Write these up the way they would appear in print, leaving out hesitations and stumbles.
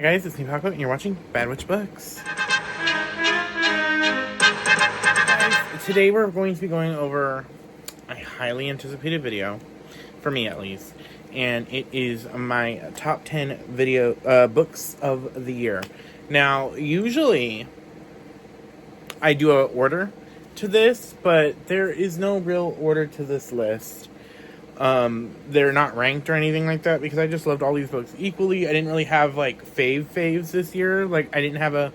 Hi guys, it's me Paco, and you're watching Bad Witch Books. Guys, today we're going to be going over a highly anticipated video, for me at least, and it is my top 10 books of the year. Now, usually I do an order to this, but there is no real order to this list. They're not ranked or anything like that because I just loved all these books equally. I didn't really have like faves this year. Like I didn't have a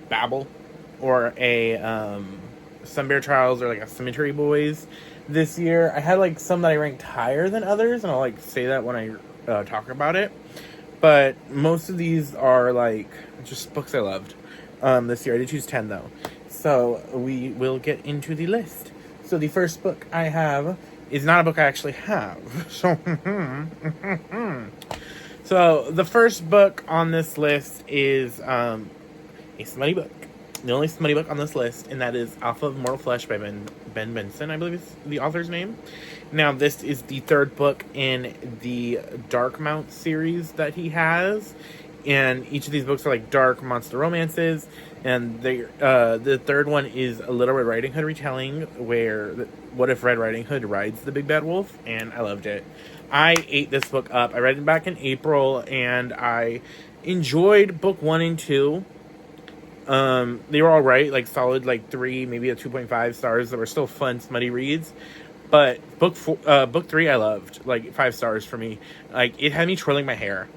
Babel or a Sunbear Trials or like a Cemetery Boys this year. I had like some that I ranked higher than others, and I'll like say that when I talk about it. But most of these are like just books I loved this year. I did choose 10 though, so we will get into the list. So the first book I have is not a book I actually have. So the first book on this list is a smutty book. The only smutty book on this list, and that is Alpha of Mortal Flesh by Ben Benson, I believe is the author's name. Now, this is the third book in the Darkmount series that he has. And each of these books are like dark monster romances. And the third one is a Little Red Riding Hood retelling where what if Red Riding Hood rides the big bad wolf? And I loved it. I ate this book up. I read it back in April, and I enjoyed book 1 and 2. They were all right, like solid, like 3, maybe a 2.5 stars. That were still fun, smutty reads. But book 3, I loved, like 5 stars for me. Like it had me twirling my hair.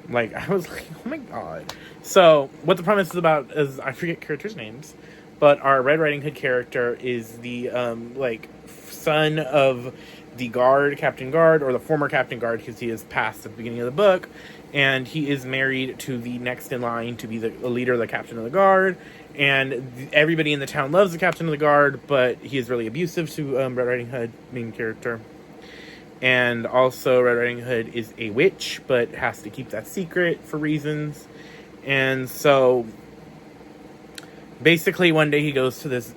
Like I was like, oh my god. So what the premise is about is I forget characters' names, but our Red Riding Hood character is the like son of the guard, Captain Guard, or the former Captain Guard, because he is passed at the beginning of the book, and he is married to the next in line to be the leader, the captain of the guard, and everybody in the town loves the captain of the guard, but he is really abusive to Red Riding Hood, main character. And also Red Riding Hood is a witch, but has to keep that secret for reasons. And so basically one day he goes to this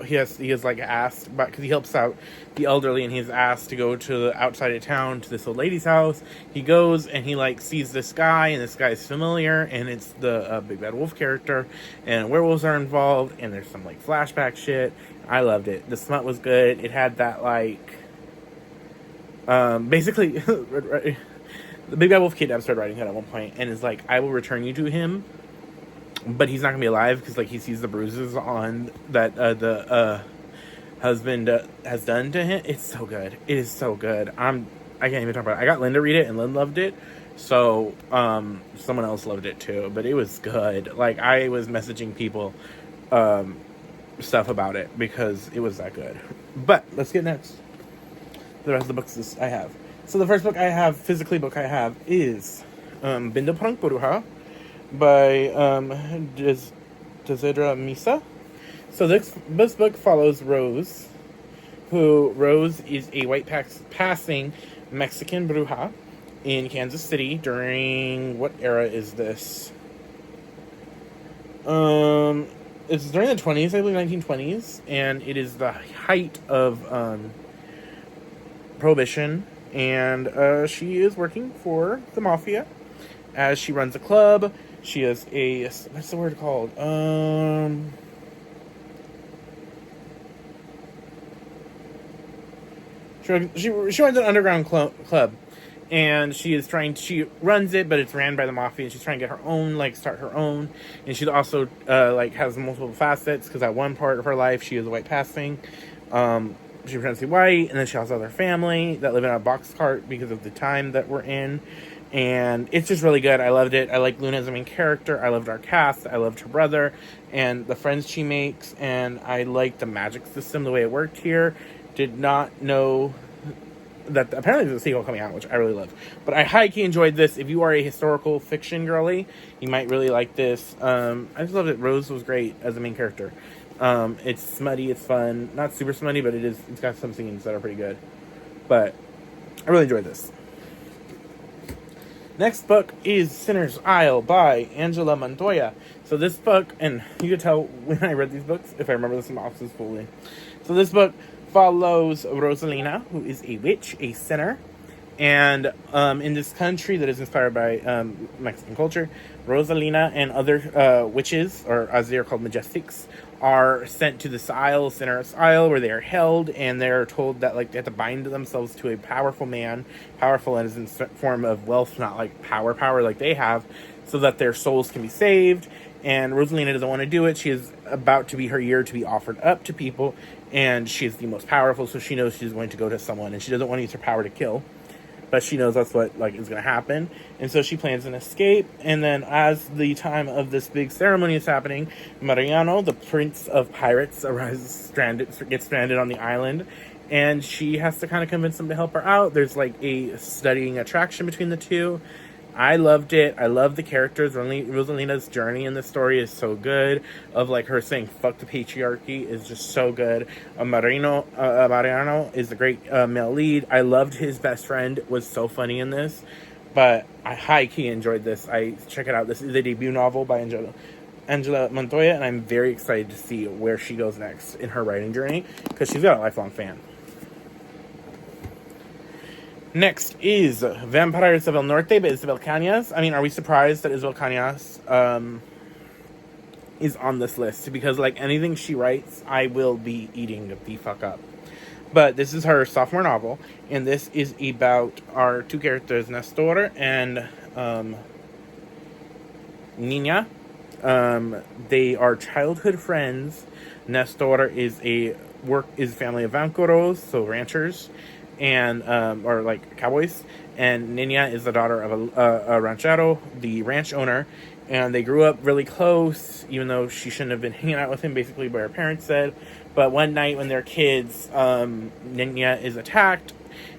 he is like asked about, because he helps out the elderly, and he's asked to go to the outside of town to this old lady's house. He goes and he like sees this guy, and this guy is familiar, and it's the big bad wolf character, and werewolves are involved, and there's some like flashback shit. I loved it. The smut was good. It had that like basically the big bad wolf kidnaps Red Riding Hood at one point and is like, I will return you to him, but he's not gonna be alive because like he sees the bruises on that the husband has done to him. It's so good. It is so good. I can't even talk about it. I got Lynn to read it, and Lynn loved it. So someone else loved it too, but it was good. Like I was messaging people stuff about it because it was that good. But let's get next the rest of the books I have. So the first book I have, book I have, is Binda Parang Puruha by Desidra Misa. So this book follows Rose, Rose is a white passing Mexican bruja in Kansas City during, what era is this? It's during the 20s, I believe 1920s, and it is the height of Prohibition, and she is working for the mafia as she runs a club. She is a, what's the word called? She runs an underground club, and she runs it, but it's ran by the mafia, and she's trying to get her own, like start her own, and she also like has multiple facets, because at one part of her life she is a white passing. She pretends to be white, and then she has other family that live in a box cart because of the time that we're in. And it's just really good. I loved it. I like Luna as a main character. I loved our cast. I loved her brother and the friends she makes. And I liked the magic system, the way it worked here. Did not know that apparently there's a sequel coming out, which I really love. But I highly enjoyed this. If you are a historical fiction girly, you might really like this. I just loved it. Rose was great as a main character. It's smutty, it's fun. Not super smutty, but it's got some scenes that are pretty good. But I really enjoyed this. Next book is Sinner's Isle by Angela Montoya. So this book, and you could tell when I read these books, if I remember the synopsis fully. So this book follows Rosalina, who is a witch, a sinner, And in this country that is inspired by Mexican culture, Rosalina and other witches, or as they are called, majestics, are sent to this isle, Cineros Isle, where they are held, and they're told that like they have to bind themselves to a powerful man, powerful as in form of wealth, not like power like they have, so that their souls can be saved. And Rosalina doesn't want to do it. She is about to be her year to be offered up to people, and she is the most powerful, so she knows she's going to go to someone, and she doesn't want to use her power to kill, but she knows that's what like is going to happen, and so she plans an escape. And then, as the time of this big ceremony is happening, Mariano, the prince of pirates, gets stranded on the island, and she has to kind of convince him to help her out. There's like a studying attraction between the two. I loved it. I love the characters. Rosalina's journey in the story is so good. Of like her saying "fuck the patriarchy" is just so good. Mariano is a great male lead. I loved his best friend. Was so funny in this, but I high key enjoyed this. Check it out. This is a debut novel by Angela Montoya, and I'm very excited to see where she goes next in her writing journey because she's got a lifelong fan. Next is Vampires of El Norte by Isabel Cañas. I mean, are we surprised that Isabel Cañas is on this list? Because, like, anything she writes, I will be eating the fuck up. But this is her sophomore novel, and this is about our two characters, Nestor and Nina. They are childhood friends. Nestor is a family of vanqueros, so ranchers, and or like cowboys, and Nina is the daughter of a ranchero, the ranch owner, and they grew up really close, even though she shouldn't have been hanging out with him, basically what her parents said. But one night when they're kids, Nina is attacked,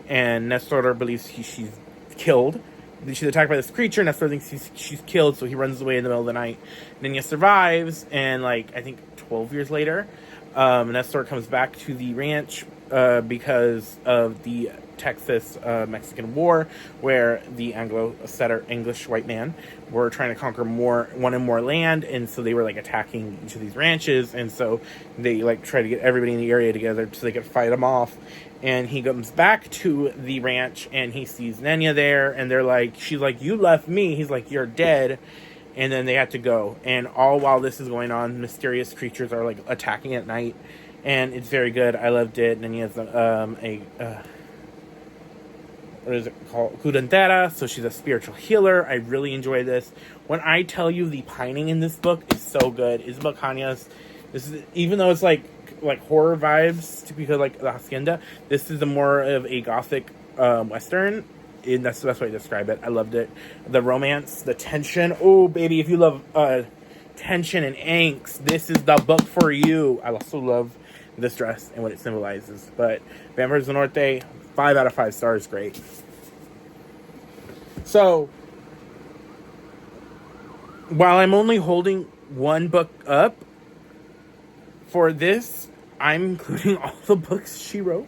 and Nestor believes she's killed. She's attacked by this creature. Nestor thinks she's killed, so he runs away in the middle of the night. Nina survives, and like I think 12 years later, Nestor comes back to the ranch because of the Texas-Mexican War, where the Anglo-setter English white man were trying to conquer more land, and so they were like attacking each of these ranches, and so they like try to get everybody in the area together so they could fight them off. And he comes back to the ranch, and he sees Nenya there, and she's like, "You left me." He's like, "You're dead." And then they have to go, and all while this is going on, mysterious creatures are like attacking at night, and it's very good. I loved it. And then he has what is it called? Curandera, so she's a spiritual healer. I really enjoy this. When I tell you the pining in this book is so good, Isabel Cañas, even though it's like horror vibes, because like La Hacienda, this is more of a gothic western. And that's the best way to describe it. I loved it. The romance, the tension. Oh, baby, if you love tension and angst, this is the book for you. I also love this dress and what it symbolizes. But Vampires of the Norte, 5 out of 5 stars, great. So, while I'm only holding one book up for this, I'm including all the books she wrote.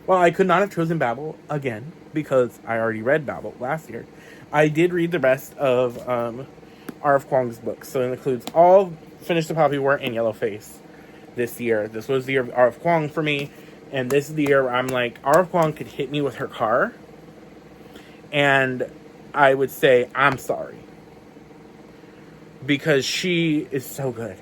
Well, I could not have chosen Babel again, because I already read Babel last year. I did read the rest of R.F. Kuang's books. So it includes all Finish the Poppy War and Yellowface this year. This was the year of R.F. Kuang for me. And this is the year where I'm like, R.F. Kuang could hit me with her car, and I would say, I'm sorry. Because she is so good.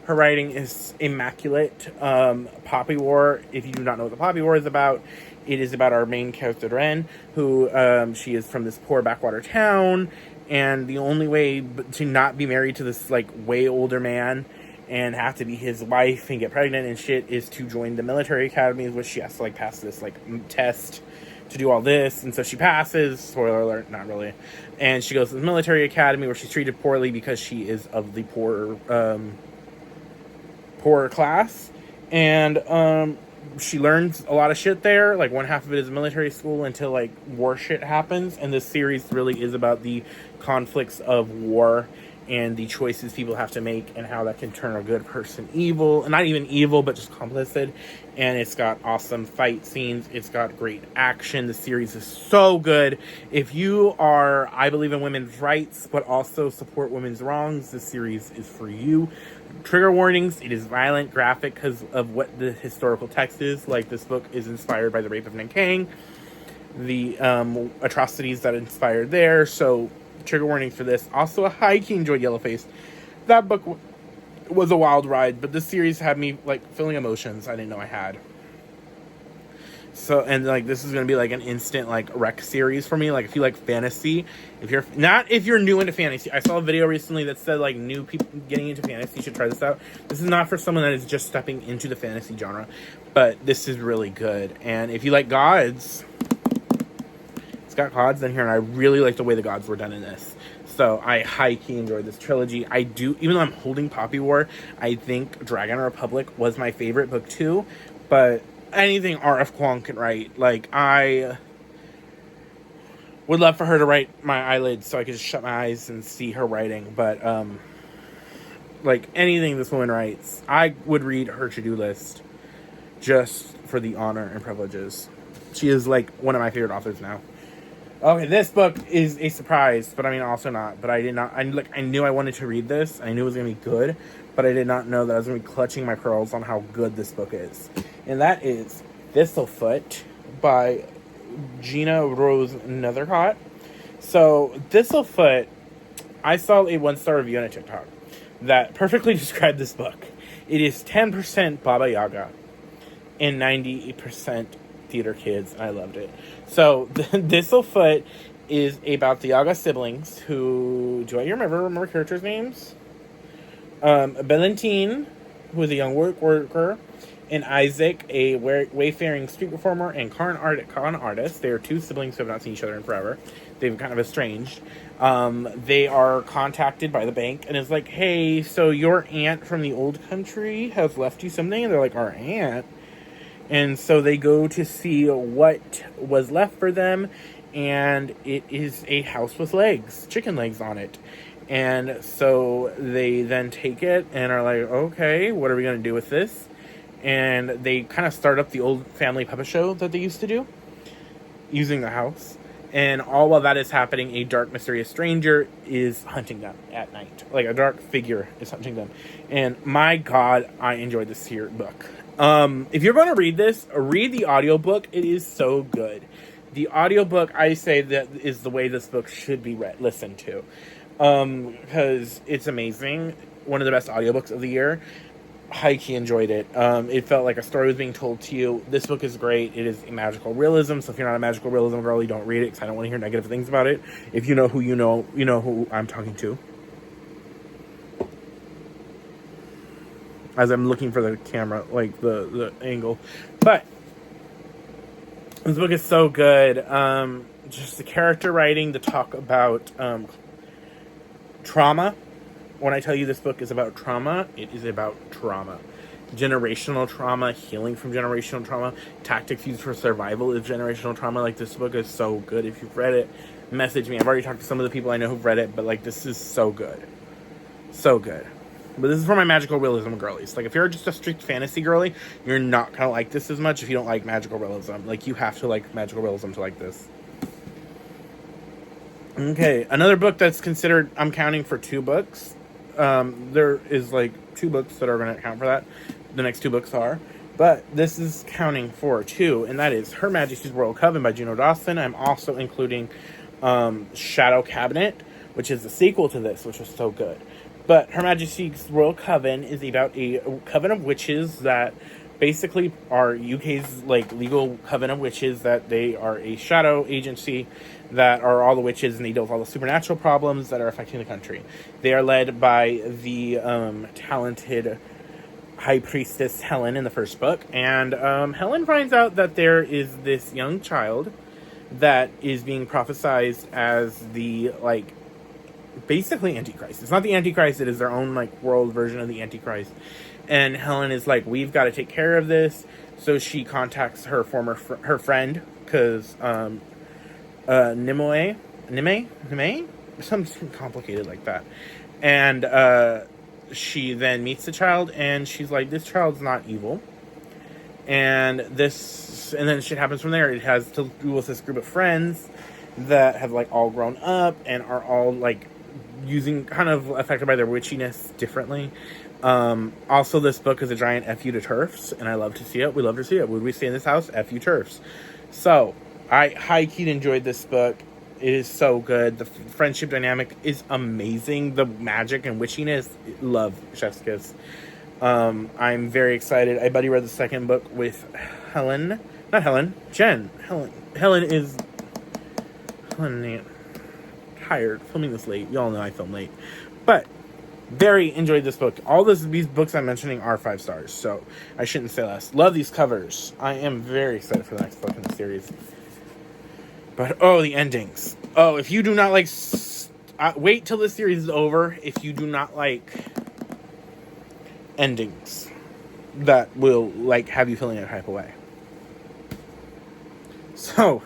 Her writing is immaculate. Poppy War, if you do not know what the Poppy War is about, it is about our main character, Ren, who she is from this poor backwater town, and the only way to not be married to this like way older man and have to be his wife and get pregnant and shit is to join the military academy, which she has to like pass this like test to do all this, and so she passes. Spoiler alert, not really. And she goes to the military academy where she's treated poorly because she is of the poorer class, and she learns a lot of shit there. Like, one half of it is military school until like war shit happens, and this series really is about the conflicts of war and the choices people have to make and how that can turn a good person evil, and not even evil, but just complicit. And it's got awesome fight scenes. It's got great action. The series is so good. If you are, I believe in women's rights, but also support women's wrongs, this series is for you. Trigger warnings, it is violent, graphic, because of what the historical text is. Like, this book is inspired by the rape of Nanking. the atrocities that inspired there. So, trigger warning for this. Also, a high-key enjoyed Yellowface. That book was a wild ride, but this series had me like feeling emotions I didn't know I had. So, and like this is gonna be like an instant like rec series for me. Like if you like fantasy, if you're new into fantasy, I saw a video recently that said like new people getting into fantasy should try this out. This is not for someone that is just stepping into the fantasy genre, but this is really good. And if you like gods, it's got gods in here, and I really like the way the gods were done in this. So I high-key enjoyed this trilogy. I do, even though I'm holding Poppy War, I think Dragon Republic was my favorite book too, but anything R.F. Kuang can write. Like, I would love for her to write my eyelids so I could just shut my eyes and see her writing. But, like, anything this woman writes, I would read her to-do list just for the honor and privileges. She is, like, one of my favorite authors now. Okay, this book is a surprise, but I mean, also not. But I knew I wanted to read this. I knew it was going to be good, but I did not know that I was going to be clutching my pearls on how good this book is. And that is Thistlefoot by Gina Rose Nethercott. So, Thistlefoot, I saw a 1-star review on a TikTok that perfectly described this book. It is 10% Baba Yaga and 90% theater kids. I loved it. So, Thistlefoot is about the Yaga siblings who... Do I remember characters' names? Valentine, who is a young worker, and Isaac, a wayfaring street performer, and con artist. They are two siblings who have not seen each other in forever. They've kind of estranged. They are contacted by the bank, and it's like, hey, so your aunt from the old country has left you something? And they're like, our aunt? And so they go to see what was left for them, and it is a house with legs, chicken legs on it. And so they then take it and are like, okay, what are we going to do with this? And they kind of start up the old family puppet show that they used to do using the house. And all while that is happening, a dark, mysterious stranger is hunting them at night. Like, a dark figure is hunting them. And my God, I enjoyed this here book. If you're going to read this, read the audiobook. It is so good. The audiobook, I say, that is the way this book should be listened to. Because it's amazing. One of the best audiobooks of the year. High-key enjoyed it. It felt like a story was being told to you. This book is great. It is a magical realism, so if you're not a magical realism girl, you don't read it, because I don't want to hear negative things about it. If you know who you know who I'm talking to. As I'm looking for the camera, like the angle. But this book is so good. Just the character writing, the talk about trauma. When I tell you this book is about trauma, it is about trauma. Generational trauma, healing from generational trauma, tactics used for survival is generational trauma. Like, this book is so good. If you've read it, message me. I've already talked to some of the people I know who've read it, but like, this is so good. So good. But this is for my magical realism girlies. Like, if you're just a strict fantasy girly, you're not gonna like this as much if you don't like magical realism. Like, you have to like magical realism to like this. Okay, another book that's considered, I'm counting for 2 books. There is like 2 books that are going to count for that. The next 2 books are. But this is counting for 2, and that is Her Majesty's Royal Coven by Juno Dawson. I'm also including Shadow Cabinet, which is the sequel to this, which was so good. But Her Majesty's Royal Coven is about a coven of witches that basically are UK's like legal coven of witches, that they are a shadow agency that are all the witches, and they deal with all the supernatural problems that are affecting the country. They are led by the talented High Priestess Helen in the first book, and Helen finds out that there is this young child that is being prophesized as the, like, basically Antichrist. It's not the Antichrist, it is their own, like, world version of the Antichrist. And Helen is like, we've got to take care of this. So she contacts her her friend, because Nimue, something complicated like that. And she then meets the child, and she's like, this child's not evil. And then shit happens from there. It has to do with this group of friends that have like all grown up and are all like using, kind of affected by their witchiness differently. Also, this book is a giant F you to TERFs, and I love to see it. We love to see it. Would we stay in this house? F you TERFs. So, I high-key enjoyed this book. It is so good. The friendship dynamic is amazing. The magic and witchiness, love Chef's Kiss. I'm very excited. I buddy read the second book with Jen. Helen is tired filming this late. Y'all know I film late, but very enjoyed this book. All these books I'm mentioning are 5 stars, so I shouldn't say less. Love these covers. I am very excited for the next book in the series. But the endings. If you do not like, wait till the series is over. If you do not like endings that will have you feeling a type of way. So,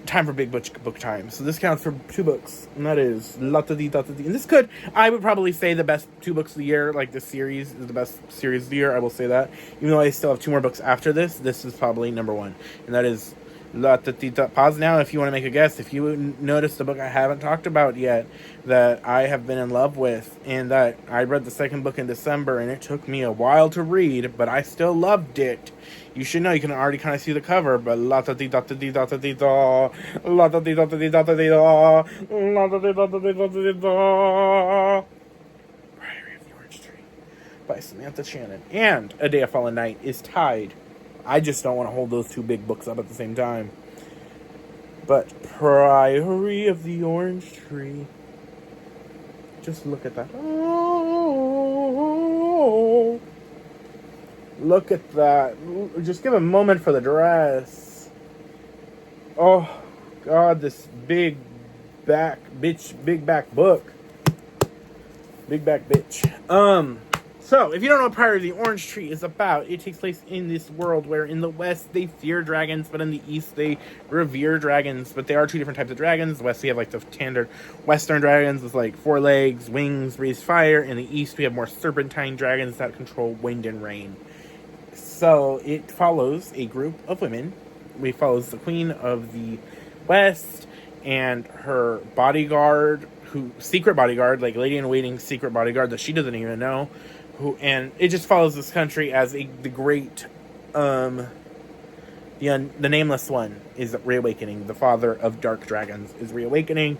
time for big book time. So this counts for 2 books, and that is Lotta Di. And this I would probably say the best 2 books of the year. Like, this series is the best series of the year. I will say that. Even though I still have 2 more books after this, this is probably number 1, and that is Lotta Di. Pause now if you want to make a guess. If you notice the book I haven't talked about yet that I have been in love with, and that I read the second book in December, and it took me a while to read, but I still loved it. You should know, you can already kind of see the cover, but Lotta Di Lotta Di Lotta Di Lotta Di Lotta Di Lotta Di Lotta Di Priory of the Orange Tree by Samantha Shannon and A Day of Fallen Night is tied. I just don't want to hold those 2 big books up at the same time. But Priory of the Orange Tree. Just look at that. Oh, look at that. Just give a moment for the dress. Oh, God, this big back bitch. Big back book. Big back bitch. So, if you don't know what Priory of the Orange Tree is about, it takes place in this world where in the West they fear dragons, but in the East they revere dragons. But there are 2 different types of dragons. The West, we have the standard Western dragons with 4 legs, wings, breathe fire. In the East, we have more serpentine dragons that control wind and rain. So, it follows a group of women. It follows the Queen of the West and her bodyguard, secret bodyguard, lady-in-waiting secret bodyguard that she doesn't even know. And it just follows this country as the great, the nameless one is reawakening. The father of dark dragons is reawakening,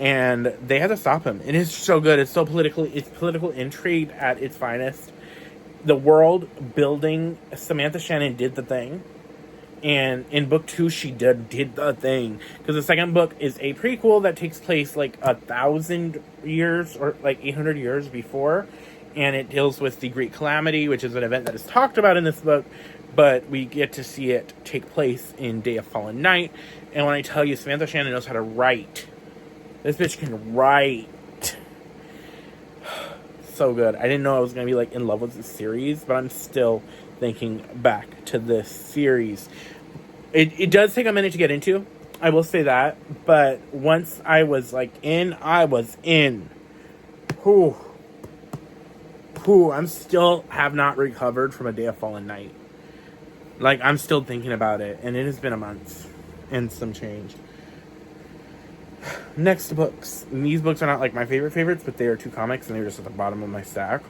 and they have to stop him. And it's so good. It's political intrigue at its finest. The world building, Samantha Shannon did the thing. And in book 2, she did the thing. Because the second book is a prequel that takes place 1,000 years or 800 years before. And it deals with the Great Calamity, which is an event that is talked about in this book, but we get to see it take place in Day of Fallen Night. And when I tell you, Samantha Shannon knows how to write. This bitch can write. So good. I didn't know I was going to be in love with this series, but I'm still thinking back to this series. It does take a minute to get into, I will say that, but once I was in, I was in. Whew. I'm still have not recovered from A Day of Fallen Night. I'm still thinking about it, and it has been a month and some change. Next books. And these books are not my favorites, but they are 2 comics, and they're just at the bottom of my stack.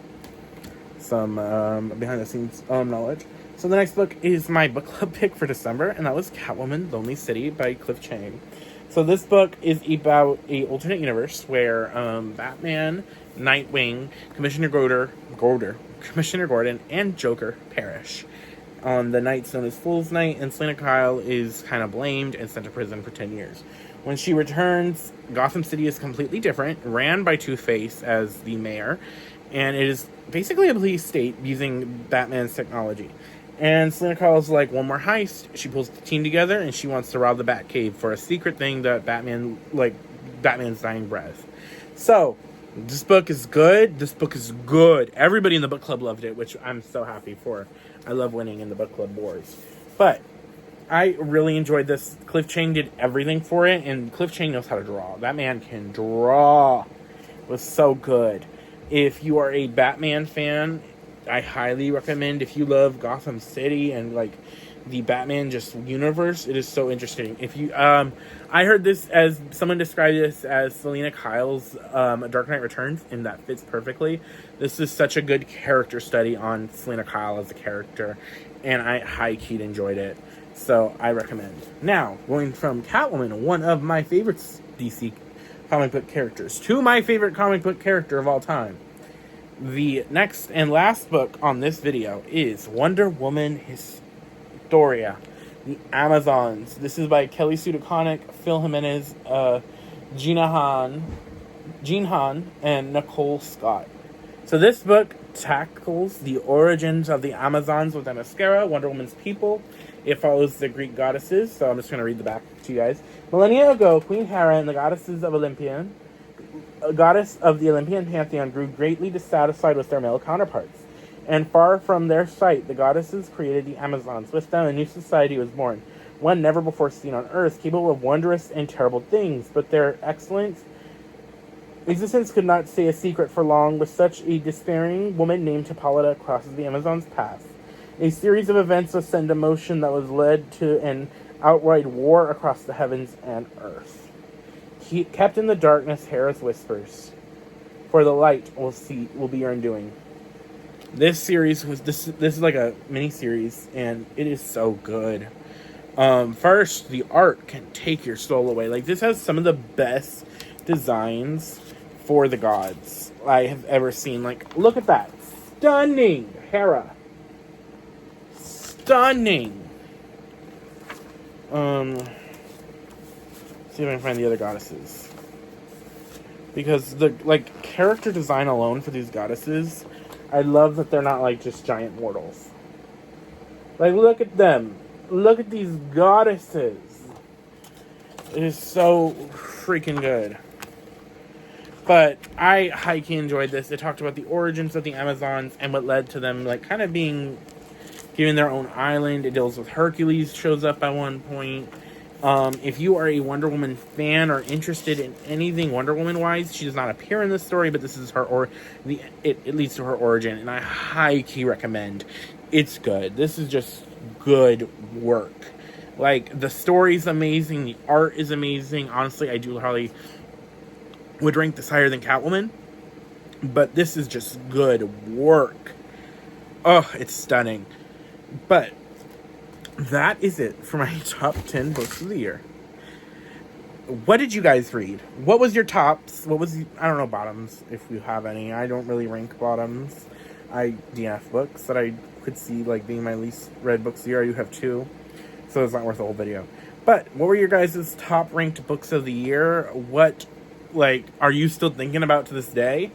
Some behind the scenes knowledge. So the next book is my book club pick for December, and that was Catwoman: Lonely City by Cliff Chiang. So this book is about a alternate universe where Batman, Nightwing, Commissioner Gordon, and Joker perish on the nights known as Fool's Night, and Selena Kyle is kind of blamed and sent to prison for 10 years. When she returns, Gotham City is completely different, ran by Two-Face as the mayor, and it is basically a police state using Batman's technology. And Selena Kyle's one more heist. She pulls the team together, and she wants to rob the Batcave for a secret thing that Batman's dying breath. So, this book is good. Everybody in the book club loved it, which I'm so happy for. I love winning in the book club wars. But I really enjoyed this. Cliff Chiang did everything for it, and Cliff Chiang knows how to draw. That man can draw. It was so good. If you are a Batman fan, I highly recommend. If you love Gotham City and the Batman universe, it is so interesting. If you I heard this as someone described this as Selena Kyle's Dark Knight Returns, and that fits perfectly. This is such a good character study on Selena Kyle as a character, and I high-keyed enjoyed it. So I recommend. Now, going from Catwoman, one of my favorite DC comic book characters, to my favorite comic book character of all time. The next and last book on this video is Wonder Woman Historia, The Amazons. This is by Kelly Sue DeConnick, Phil Jimenez, Gene Han, and Nicole Scott. So this book tackles the origins of the Amazons with Themyscira, Wonder Woman's people. It follows the Greek goddesses, so I'm just going to read the back to you guys. Millennia ago, Queen Hera and the goddesses of Olympian, a goddess of the Olympian pantheon, grew greatly dissatisfied with their male counterparts. And far from their sight, the goddesses created the Amazons. With them, a new society was born, one never before seen on Earth, capable of wondrous and terrible things. But their excellent existence could not stay a secret for long. With such a despairing woman named Hippolyta crosses the Amazons' path. A series of events was set into motion that was led to an outright war across the heavens and Earth. Kept in the darkness, Hera's whispers, for the light will be your undoing. This series was this is like a mini series, and it is so good. First, the art can take your soul away. Like, this has some of the best designs for the gods I have ever seen. Like, look at that, stunning Hera, stunning. See if I can find the other goddesses, because the character design alone for these goddesses, I love that they're not like just giant mortals. Like, look at them, look at these goddesses. It is so freaking good. But I high-key enjoyed this. It talked about the origins of the Amazons and what led to them like kind of being given their own island. It deals with Hercules, shows up at one point. If you are a Wonder Woman fan or interested in anything Wonder Woman-wise, she does not appear in this story, but this is her, it leads to her origin, and I high-key recommend. It's good. This is just good work. Like, the story's amazing, the art is amazing. Honestly, I do probably would rank this higher than Catwoman, but this is just good work. Oh, it's stunning. But that is it for my top 10 books of the year. What did you guys read? What was your tops? What was, I don't know, bottoms, if you have any. I don't really rank bottoms. I DNF books that I could see like being my least read books of the year. You have 2, so it's not worth the whole video. But what were your guys' top ranked books of the year? What, are you still thinking about to this day?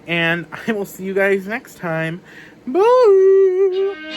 And I will see you guys next time. Bye!